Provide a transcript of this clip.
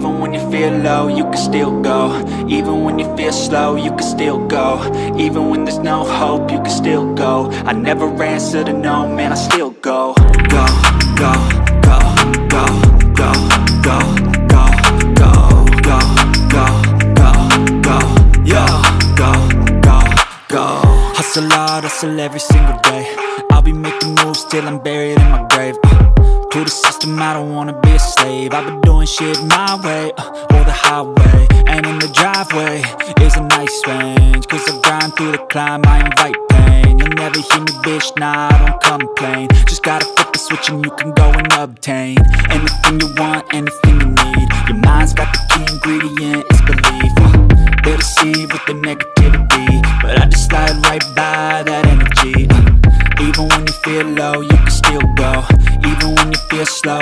Even when you feel low, you can still go. Even when you feel slow, you can still go. Even when there's no hope, you can still go. I never answer to no, man, I still go. Go, go, go, go, go, go, go, go, go, go, go, go, yo, go, go, go. Hustle hard, hustle every single day. I'll be making moves till I'm buried in my grave. To the system, I don't wanna be a slave. I've been doing shit my way, or the highway. And in the driveway is a nice range, cause I grind through the climb, I invite pain. You'll never hear me, bitch, nah, I don't complain. Just gotta flip the switch and you can go and obtain anything you want, anything you need. Your mind's got the key ingredient, it's belief. They'll deceive with the negativity, but I just slide right by that energy. Even when you feel low, you can still go. Even when you feel slow,